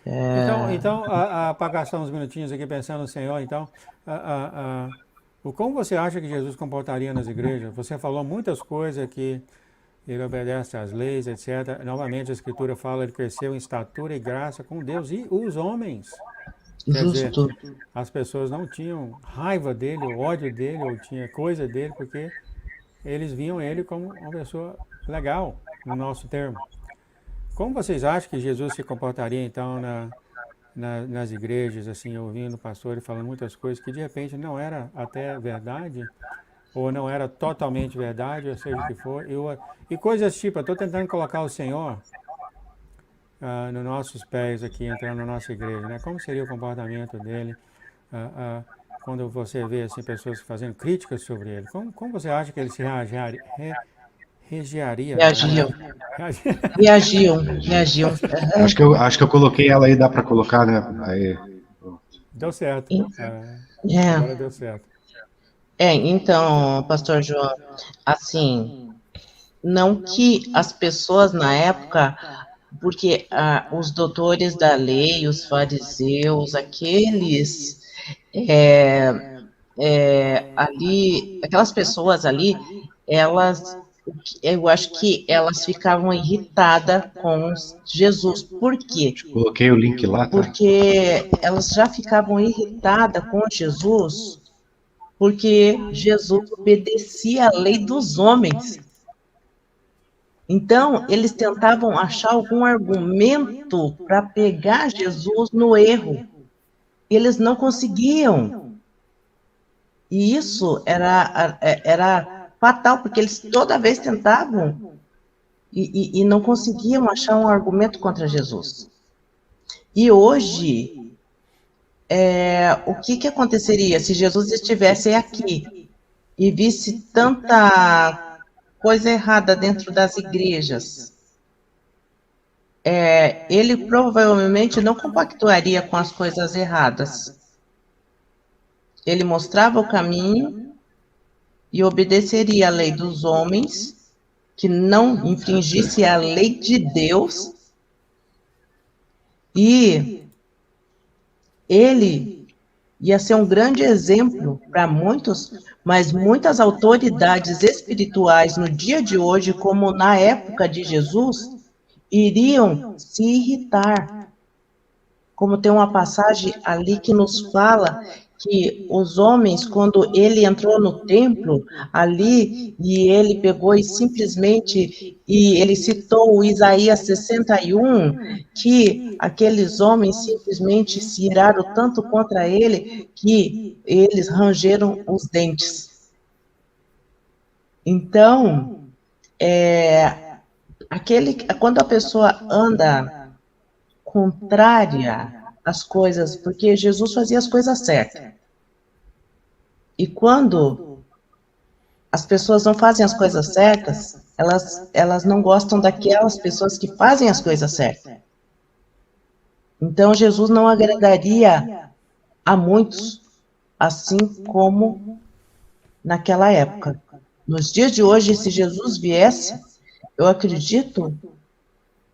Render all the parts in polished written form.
Para gastar uns minutinhos aqui pensando no Senhor, então, como você acha que Jesus comportaria nas igrejas? Você falou muitas coisas que ele obedece às leis, etc. Novamente, a Escritura fala que ele cresceu em estatura e graça com Deus e os homens. Quer dizer, Justo. as pessoas não tinham raiva dele, ou ódio dele, ou tinha coisa dele, porque eles viam ele como uma pessoa legal, no nosso termo. Como vocês acham que Jesus se comportaria, então, nas igrejas, assim, ouvindo pastores falando muitas coisas que de repente não era até verdade, ou não era totalmente verdade, ou seja o que for, e coisas tipo, eu estou tentando colocar o Senhor nos nossos pés aqui, entrando na nossa igreja, né? Como seria o comportamento dele ah, ah, quando você vê assim, pessoas fazendo críticas sobre ele? Como você acha que ele se reagiria? Reagiam. Reagi- Reagiam. Acho que eu coloquei ela aí, dá para colocar, né? Aí, Deu certo. É, Agora deu certo. então, Pastor João, assim, não que as pessoas na época, porque os doutores da lei, os fariseus, aqueles ali, aquelas pessoas ali, elas, eu acho que elas ficavam irritadas com Jesus. Por quê? coloquei o link lá, tá? Porque elas já ficavam irritadas com Jesus, porque Jesus obedecia à lei dos homens. Então, eles tentavam achar algum argumento para pegar Jesus no erro. Eles não conseguiam. E isso era fatal, porque eles toda vez tentavam e não conseguiam achar um argumento contra Jesus. E hoje, o que aconteceria se Jesus estivesse aqui e visse tanta coisa errada dentro das igrejas? Ele provavelmente não compactuaria com as coisas erradas. Ele mostrava o caminho e obedeceria à lei dos homens, que não infringisse a lei de Deus, e ele ia ser um grande exemplo para muitos, mas muitas autoridades espirituais no dia de hoje, como na época de Jesus, iriam se irritar. Como tem uma passagem ali que nos fala que os homens, quando ele entrou no templo ali, e ele pegou e simplesmente, e ele citou o Isaías 61, que aqueles homens simplesmente se iraram tanto contra ele, que eles rangeram os dentes. Então, quando a pessoa anda contrária às coisas, porque Jesus fazia as coisas certas. E quando as pessoas não fazem as coisas certas, elas não gostam daquelas pessoas que fazem as coisas certas. Então, Jesus não agradaria a muitos, assim como naquela época. Nos dias de hoje, se Jesus viesse, eu acredito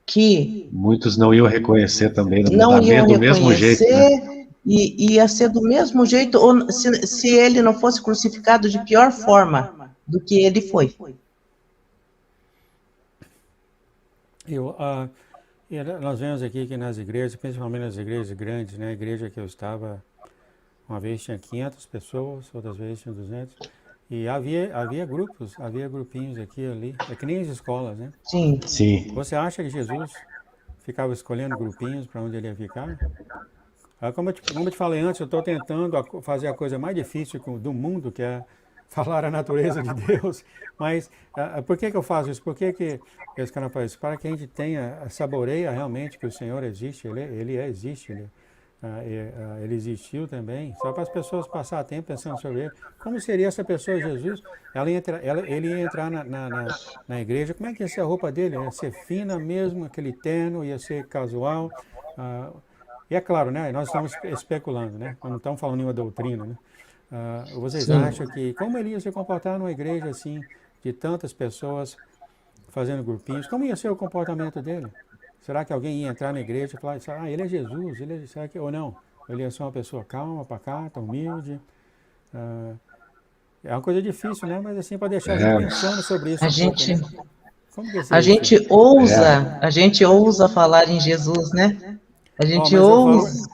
que Muitos não iam reconhecer também, não iam do mesmo jeito, né? reconhecer e ia ser do mesmo jeito, ou se ele não fosse crucificado de pior forma do que ele foi. Eu, ah, nós vemos aqui que nas igrejas, principalmente nas igrejas grandes, né? A igreja que eu estava, uma vez tinha 500 pessoas, outras vezes tinha 200. E havia grupos, havia grupinhos aqui e ali. É que nem as escolas, né? Sim, Sim. Você acha que Jesus ficava escolhendo grupinhos para onde ele ia ficar? Como eu te falei antes, eu estou tentando fazer a coisa mais difícil do mundo, que é falar a natureza de Deus. Mas por que eu faço isso? Por que esse canal faz isso? Para que a gente saboreia realmente que o Senhor existe, existe, ele existiu também. Só para as pessoas passar tempo pensando sobre ele. Como seria essa pessoa, Jesus? Ele ia entrar na igreja, como é que ia ser a roupa dele? Ia ser fina mesmo, aquele terno, ia ser casual. ah, e é claro, né? Nós estamos especulando, né? Nós não estamos falando nenhuma doutrina, né? Vocês sim. acham que como ele ia se comportar numa igreja assim de tantas pessoas fazendo grupinhos? Como ia ser o comportamento dele? será que alguém ia entrar na igreja e falar, ele é Jesus, será que, ou não? Ele é só uma pessoa calma, pacata, humilde. Ah, é uma coisa difícil, né? Mas assim, para deixar a gente É, pensando sobre isso A um pouco, gente, né? Como que a seria isso? gente é, ousa falar em Jesus, né? A Ó, gente mas ousa.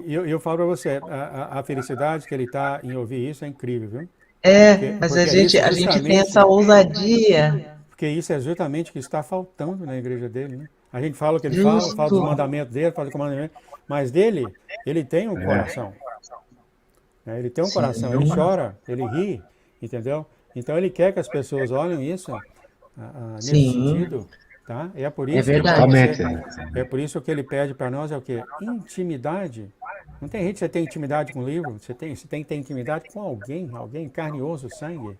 eu falo para você, a felicidade que ele está em ouvir isso é incrível, viu? É, mas Porque é isso a gente tem essa ousadia. porque isso é justamente o que está faltando na igreja dele, né? A gente fala o que ele fala dos Justo. mandamentos dele, fala do comandamento, mas dele, ele tem um coração, né? Ele tem um coração, ele Sim, chora, ele ri, entendeu? Então ele quer que as pessoas olhem isso nesse sim, sentido, tá? E é por é isso que verdade. exatamente. é por isso que ele pede para nós é o quê? Intimidade. Não tem jeito de você ter intimidade com o livro, você tem que ter intimidade com alguém carne e osso, sangue.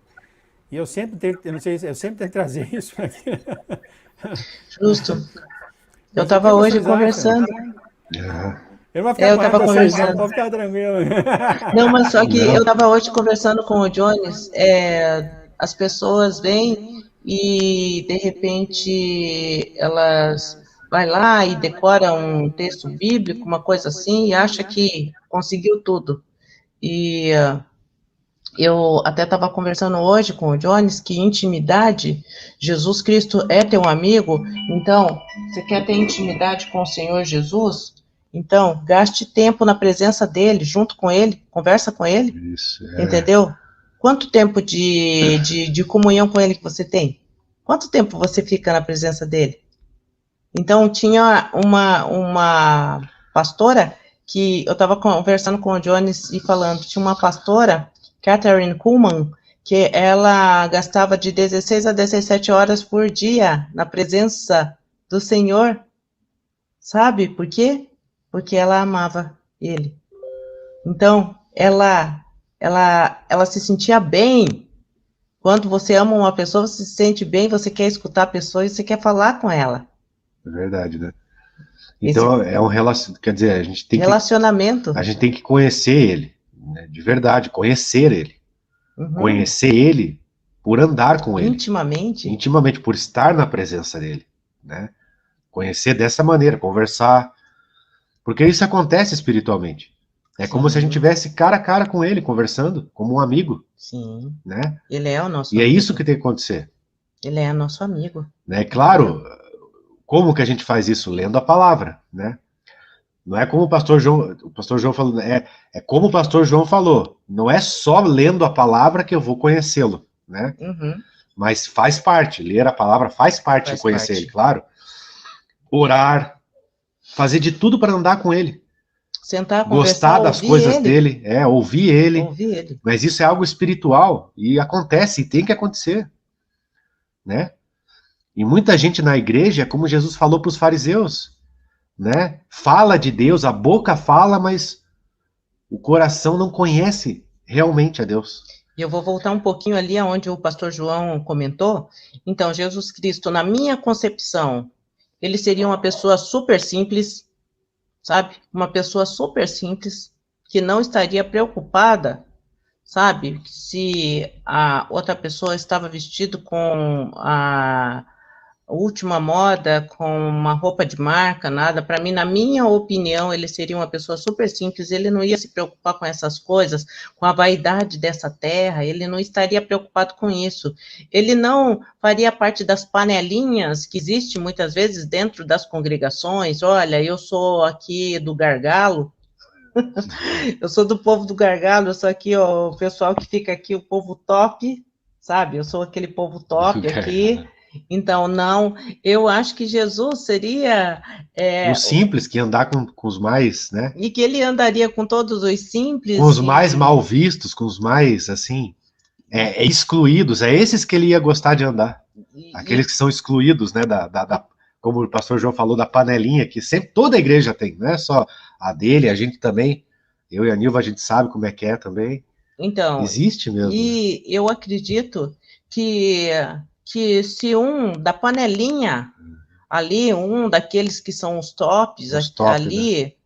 E eu sempre tenho, eu não sei, eu sempre tento trazer isso aqui. Justo. Eu Mas o que estava hoje vocês acham? conversando. É, Eu não vou ficar Eu com raiva estava de vocês, não, conversando. pode ficar tranquilo. Não, mas só que eu não, estava hoje conversando com o Jones. As pessoas vêm e de repente elas vai lá e decora um texto bíblico, uma coisa assim, e acha que conseguiu tudo. E eu até estava conversando hoje com o Jones que intimidade, Jesus Cristo é teu amigo, então, você quer ter intimidade com o Senhor Jesus? Então, gaste tempo na presença dele, junto com ele, conversa com ele, isso, entendeu? Quanto tempo de comunhão com ele que você tem? Quanto tempo você fica na presença dele? Então, tinha uma pastora que eu estava conversando com o Jones e falando, tinha uma pastora, Catherine Kuhlman, que ela gastava de 16 a 17 horas por dia na presença do Senhor. Sabe por quê? Porque ela amava ele. Então, ela se sentia bem. Quando você ama uma pessoa, você se sente bem, você quer escutar a pessoa e você quer falar com ela. é verdade, né? Esse Então é um relacionamento, quer dizer, relacionamento. a gente tem que conhecer ele, né? De verdade, conhecer ele. Uhum. Conhecer ele por andar com ele, Intimamente. intimamente, por estar na presença dele, né? Conhecer dessa maneira, conversar, porque isso acontece espiritualmente. É como se a gente Sim, tivesse cara a cara com ele, conversando, como um amigo, sim. né? Ele é o nosso E é isso amigo. que tem que acontecer, Ele é nosso amigo. né? Entendeu? Claro, como que a gente faz isso? Lendo a palavra, né? Não é como o pastor João falou, é como o pastor João falou, não é só lendo a palavra que eu vou conhecê-lo, né? Uhum. Mas faz parte, ler a palavra faz parte de Faz conhecer ele, parte. claro. Orar, fazer de tudo para andar com ele, Sentar, gostar conversar, das ouvir coisas ele. dele, ouvir ele, Ouvir ele. mas isso é algo espiritual e acontece e tem que acontecer, né? E muita gente na igreja, como Jesus falou para os fariseus, né? Fala de Deus, a boca fala, mas o coração não conhece realmente a Deus. E eu vou voltar um pouquinho ali aonde o pastor João comentou. Então, Jesus Cristo, na minha concepção, ele seria uma pessoa super simples, sabe? Uma pessoa super simples, que não estaria preocupada, sabe? Se a outra pessoa estava vestido com a última moda, com uma roupa de marca, nada. Para mim, na minha opinião, ele seria uma pessoa super simples, ele não ia se preocupar com essas coisas, com a vaidade dessa terra, ele não estaria preocupado com isso. Ele não faria parte das panelinhas que existem muitas vezes dentro das congregações. Olha, eu sou aqui do gargalo, eu sou do povo do gargalo, eu sou aqui, ó, o pessoal que fica aqui, o povo top, sabe? Eu sou aquele povo top aqui. Então, não, eu acho que Jesus seria. O simples, que andar com os mais, né? E que ele andaria com todos os Com simples. os mais mal vistos, com os mais, assim, excluídos. É esses que ele ia gostar de andar. Aqueles que são excluídos, né? Como o pastor João falou, da panelinha, que sempre toda a igreja tem, não é só a dele, a gente também. Eu e a Nilva, a gente sabe como é que é também. Então, Existe mesmo. e eu acredito que se um da panelinha ali, um daqueles que são os tops Os top, ali,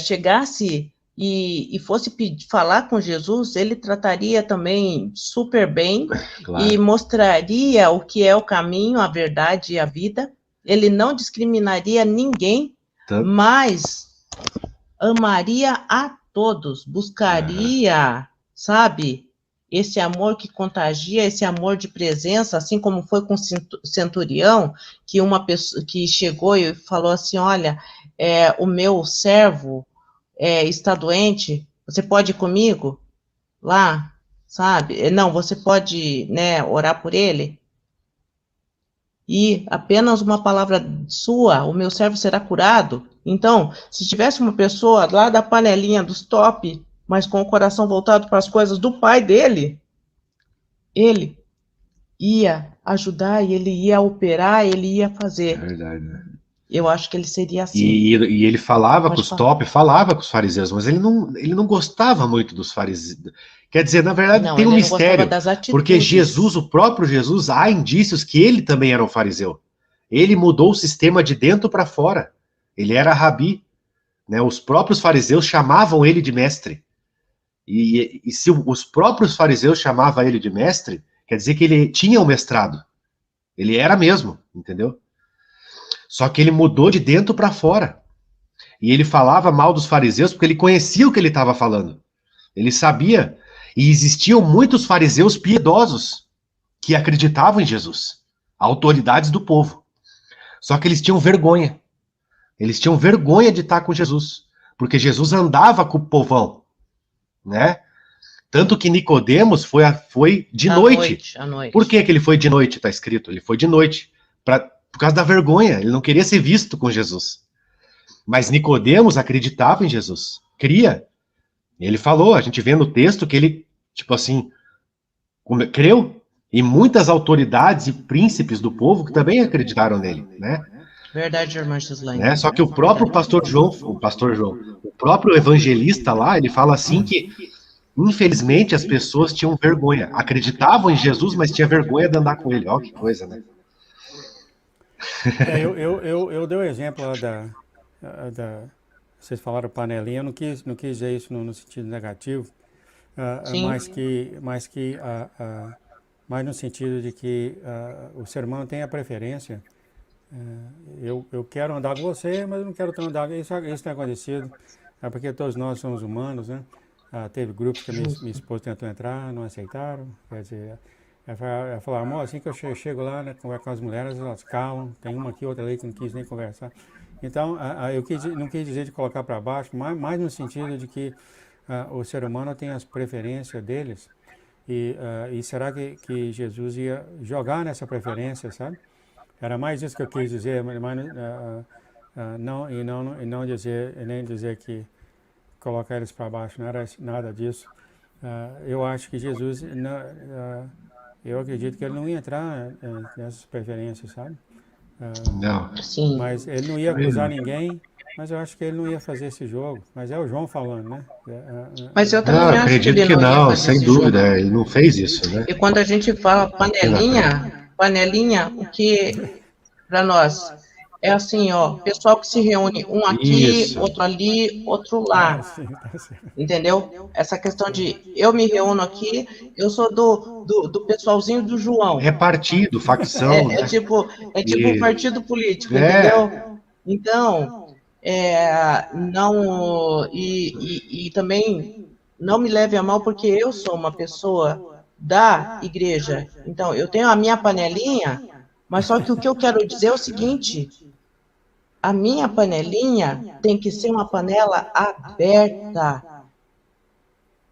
chegasse e fosse falar com Jesus, ele trataria também super bem Claro. e mostraria o que é o caminho, a verdade e a vida, Ele não discriminaria ninguém, Tanto, mas amaria a todos, buscaria, sabe, esse amor que contagia, esse amor de presença, assim como foi com o centurião, que uma pessoa que chegou e falou assim, olha, o meu servo está doente, você pode ir comigo lá, sabe? Não, você pode, né, orar por ele? E apenas uma palavra sua, o meu servo será curado. Então, se tivesse uma pessoa lá da panelinha dos top, mas com o coração voltado para as coisas do pai dele, ele ia ajudar, ele ia operar, ele ia é fazer. verdade, né? Eu acho que ele seria assim. E ele falava com Pode os falar. top, falava com os fariseus, mas ele não gostava muito dos fariseus. Quer dizer, na verdade, Não, tem um ele não gostava mistério, das porque Jesus, atitudes. o próprio Jesus, há indícios que ele também era um fariseu. Ele mudou o sistema de dentro para fora. Ele era rabi, né? Os próprios fariseus chamavam ele de mestre. E se os próprios fariseus chamavam ele de mestre, quer dizer que ele tinha um mestrado. Ele era mesmo, entendeu? Só que ele mudou de dentro para fora. E ele falava mal dos fariseus porque ele conhecia o que ele estava falando. Ele sabia. E existiam muitos fariseus piedosos que acreditavam em Jesus, autoridades do povo. Só que eles tinham vergonha. Eles tinham vergonha de estar com Jesus, porque Jesus andava com o povão, né? Tanto que Nicodemos foi de noite. À noite. Por que ele foi de noite? Está escrito. Ele foi de noite por causa da vergonha. Ele não queria ser visto com Jesus. Mas Nicodemos acreditava em Jesus, cria. Ele falou, a gente vê no texto que ele, tipo assim, creu. E muitas autoridades e príncipes do povo que também acreditaram nele, né? Verdade, irmã Gislaine. Né? Só que o próprio o próprio evangelista lá, ele fala assim que, infelizmente, as pessoas tinham vergonha. Acreditavam em Jesus, mas tinha vergonha de andar com ele. Ó, que coisa, né? Eu dei o exemplo lá vocês falaram panelinha, eu não quis dizer isso no sentido negativo, Sim. mas no sentido de que o ser humano tem a preferência. Eu quero andar com você, mas eu não quero andar. Isso tem acontecido, porque todos nós somos humanos, né? Teve grupos que a minha esposa tentou entrar, não aceitaram. Quer dizer, ela falou, amor, assim que eu chego lá, né, converso com as mulheres, elas calam, tem uma aqui, outra ali que não quis nem conversar. Então, não quis dizer de colocar para baixo, mas mais no sentido de que o ser humano tem as preferências deles, e será que Jesus ia jogar nessa preferência, sabe? Era mais isso que eu quis dizer, mas não dizer, nem dizer que colocar eles para baixo, não era nada disso. Eu acho que Jesus, eu acredito que ele não ia entrar nessas preferências, sabe? Não. Sim. Mas ele não ia acusar ninguém, mas eu acho que ele não ia fazer esse jogo. Mas é o João falando, né? Mas eu Não, também acho que acredito ele que não ia não, fazer sem esse jogo. dúvida. Ele não fez isso, né? E quando a gente fala Não tem na frente. panelinha, o que para nós é assim, ó, pessoal que se reúne um aqui, Isso. outro ali, outro lá, Sim, tá certo. entendeu? Essa questão de eu me reúno aqui, eu sou do pessoalzinho do João. É partido, facção, né? Tipo um E, partido político, é, entendeu? Então, não, e também não me leve a mal, porque eu sou uma pessoa da igreja. Então, eu tenho a minha panelinha, mas só que o que eu quero dizer é o seguinte: a minha panelinha tem que ser uma panela aberta.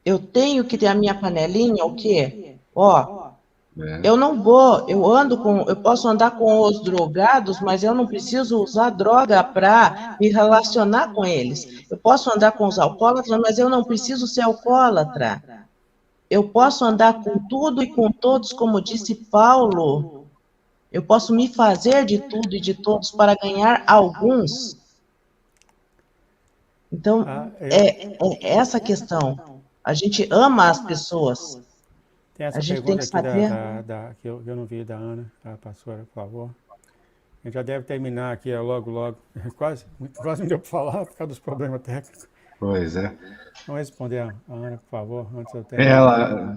Eu tenho que ter a minha panelinha, o quê? Ó, eu não vou, eu posso andar com os drogados, mas eu não preciso usar droga para me relacionar com eles. Eu posso andar com os alcoólatras, mas eu não preciso ser alcoólatra. Eu posso andar com tudo e com todos, como disse Paulo. Eu posso me fazer de tudo e de todos para ganhar alguns. Então, é essa questão. A gente ama as pessoas. Tem A essa gente tem pergunta que aqui saber. que eu não vi da Ana, a pastora, por favor. A gente já deve terminar aqui logo, logo. Quase não deu para falar por causa dos problemas técnicos. pois é. Vamos responder a Ana, por favor, antes de eu terminar. Ela,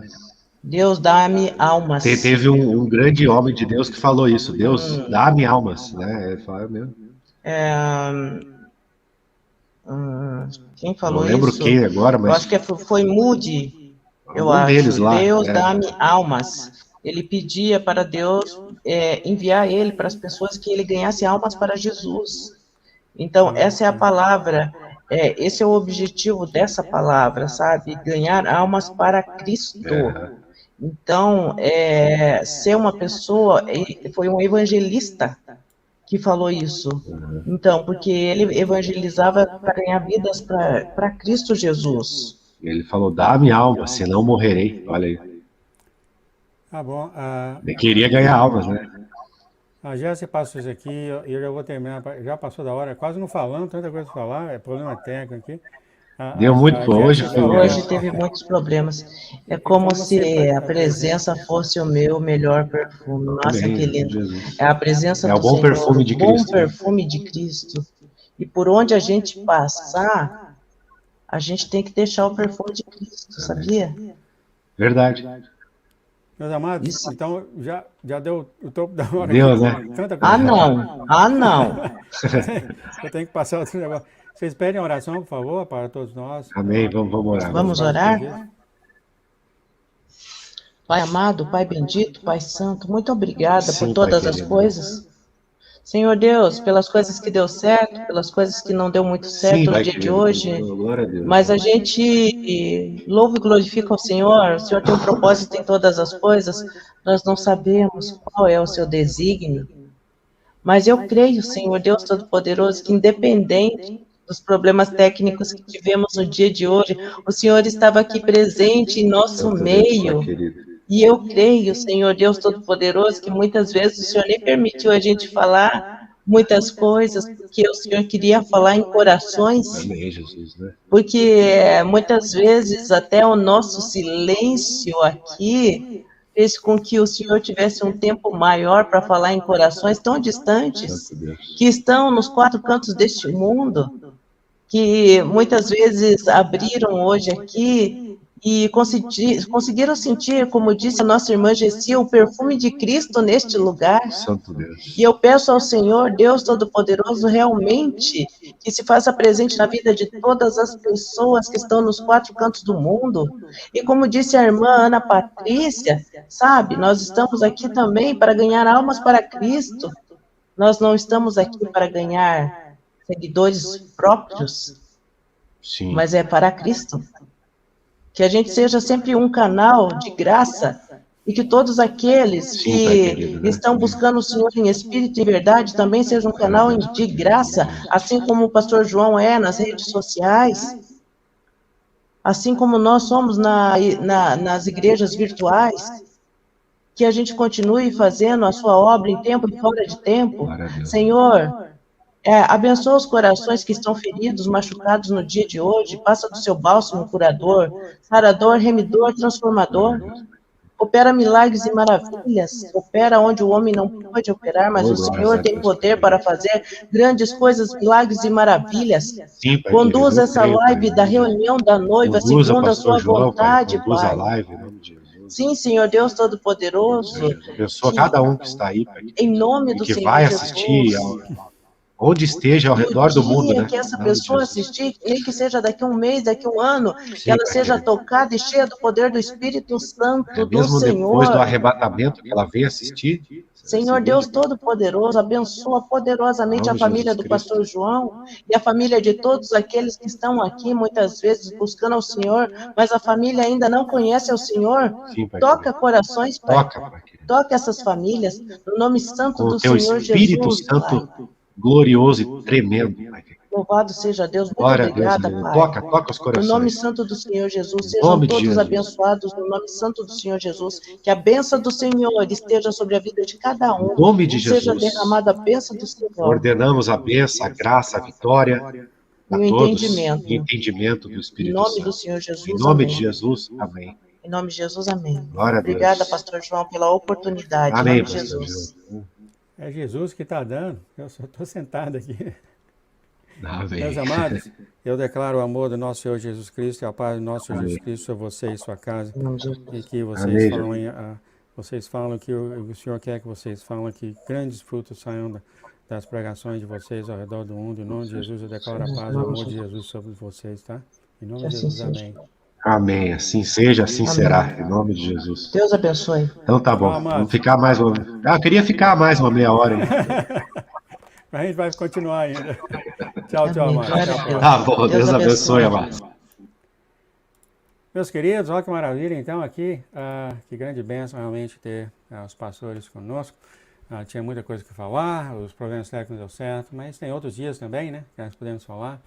Deus, dá-me almas. Teve um grande homem de Deus que falou isso. Deus, dá-me almas, né? Ele fala mesmo. Quem Não falou lembro isso? quem agora, Eu acho mas que foi Moody, eu algum deles acho. lá. Deus, dá-me almas. Ele pedia para Deus enviar ele para as pessoas que ele ganhasse almas para Jesus. Então, essa é a sim. palavra, esse é o objetivo dessa palavra, sabe? Ganhar almas para Cristo. Então, ser uma pessoa, foi um evangelista que falou isso. Então, porque ele evangelizava para ganhar vidas para Cristo Jesus. Ele falou, dá-me alma, senão morrerei. Olha aí. Tá bom. Ele queria ganhar almas, né? A Jéssica passou isso aqui e eu já vou terminar. Já passou da hora, quase não falando, tanta coisa para falar, é problema técnico aqui. Deu muito A para hoje, Jéssica foi falou. Hoje teve muitos problemas. É como se a presença fosse o meu melhor perfume. Nossa, Amém, que lindo. Jesus. É a presença É o do bom Senhor, perfume de o bom Cristo. perfume de Cristo. E por onde a gente passar, a gente tem que deixar o perfume de Cristo, sabia? Verdade. Meus amados, Isso. então já deu o topo da hora Deu, aqui, né? tanta coisa. Ah, não. Ah, não. Eu tenho que passar outro negócio. Vocês pedem oração, por favor, para todos nós. Amém, vamos orar. Vamos orar? Pai amado, Pai bendito, Pai santo, muito obrigada Sim, por todas Pai as querido. coisas. Senhor Deus, pelas coisas que deu certo, pelas coisas que não deu muito certo Sim, no Pai dia de querido. hoje. Glória a Deus. Mas a gente louva e glorifica o Senhor tem um propósito em todas as coisas. Nós não sabemos qual é o seu desígnio. Mas eu creio, Senhor Deus Todo-Poderoso, que independente dos problemas técnicos que tivemos no dia de hoje, o Senhor estava aqui presente em nosso Santo Deus, meio. Pai querido. E eu creio, Senhor Deus Todo-Poderoso, que muitas vezes o Senhor nem permitiu a gente falar muitas coisas, porque o Senhor queria falar em corações, Amém, Jesus, né? porque muitas vezes até o nosso silêncio aqui fez com que o Senhor tivesse um tempo maior para falar em corações tão distantes, Santo Deus. que estão nos quatro cantos deste mundo, que muitas vezes abriram hoje aqui e conseguiram sentir, como disse a nossa irmã Gessia, o perfume de Cristo neste lugar. Santo Deus. E eu peço ao Senhor, Deus Todo-Poderoso, realmente que se faça presente na vida de todas as pessoas que estão nos quatro cantos do mundo. E como disse a irmã Ana Patrícia, sabe, nós estamos aqui também para ganhar almas para Cristo. Nós não estamos aqui para ganhar seguidores próprios, Sim. mas é para Cristo. Que a gente seja sempre um canal de graça e que todos aqueles Sim, que Pai querido, né? estão buscando o Senhor em espírito e verdade também sejam um canal de graça, assim como o pastor João é nas redes sociais, assim como nós somos nas igrejas virtuais, que a gente continue fazendo a sua obra em tempo e fora de tempo. Glória a Deus. Senhor, abençoa os corações que estão feridos, machucados no dia de hoje, passa do seu bálsamo curador, sarador, remidor, transformador. Opera milagres e maravilhas, opera onde o homem não pode operar, mas o Senhor tem poder para fazer grandes coisas, milagres e maravilhas. Sim, Pai Conduz querido, eu essa creio, live Pai. da reunião da noiva, Conduza, segundo a pastor sua João, Pai. vontade, Conduza a Pai. live, em nome de Jesus. Sim, Senhor Deus Todo-Poderoso, Abençoa cada um que está aí, Pai. em nome E do que Senhor vai Jesus. assistir onde esteja ao E redor o do mundo, dia né? que essa Em nome de pessoa Jesus. assistir, nem que seja daqui a um mês, daqui a um ano, que Sim, ela Pai seja querido. tocada e cheia do poder do Espírito Santo do Mesmo depois do Senhor. arrebatamento, que ela venha assistir. Senhor Deus Todo-Poderoso, abençoa poderosamente a Nome de família Jesus do Cristo. pastor João e a família de todos aqueles que estão aqui, muitas vezes buscando ao Senhor, mas a família ainda não conhece ao Senhor. Sim, Pai Toca querido. corações, Pai. Toca, Pai querido. Toca essas famílias, no nome santo Com o do teu Senhor Espírito Jesus, Pai. Santo glorioso e tremendo, Pai querido. Louvado seja Deus, muito Glória a Deus, obrigada, amigo. Pai. Toca os No nome corações. santo do Senhor Jesus, Em sejam nome de todos Jesus. abençoados no nome santo do Senhor Jesus. Que a bênção do Senhor esteja sobre a vida de cada Em um. nome de Seja Jesus. derramada a bênção do Senhor Ordenamos a bênção, a graça, a vitória e a o todos. entendimento. E entendimento do Em Espírito nome do Santo. Senhor Em Jesus, nome amém. de Jesus, amém. Em nome de Jesus, amém. Glória a Deus. Obrigada, pastor João, pela oportunidade. Em Amém, nome de pastor Jesus. João. É Jesus que está dando. Eu só estou sentado aqui. Amém. Meus amados, eu declaro o amor do nosso Senhor Jesus Cristo e a paz do nosso Senhor Jesus Amém. Cristo sobre você e sua casa. Em nome de E Jesus. que vocês Amém, Jesus. falem, vocês falam que o Senhor quer que vocês falem que grandes frutos saiam das pregações de vocês ao redor do mundo. Em nome de Jesus, eu declaro a paz e o amor de Jesus sobre vocês, tá? Em nome Que de assim Jesus, seja. amém. Amém. Assim seja, assim será. Amém. Em nome de Jesus. Deus abençoe. Então tá bom. Tchau, Vamos amados. ficar mais uma. Ah, eu queria ficar mais uma meia hora ainda. A gente vai continuar ainda. Tchau, tchau, Amém. amados. Glória Até a a Deus. Tá bom. Deus abençoe, abençoe. amados. Meus queridos, olha que maravilha, então, aqui, que grande bênção realmente ter os pastores conosco. Tinha muita coisa que falar, os problemas técnicos deu certo, mas tem outros dias também, né, que nós podemos falar.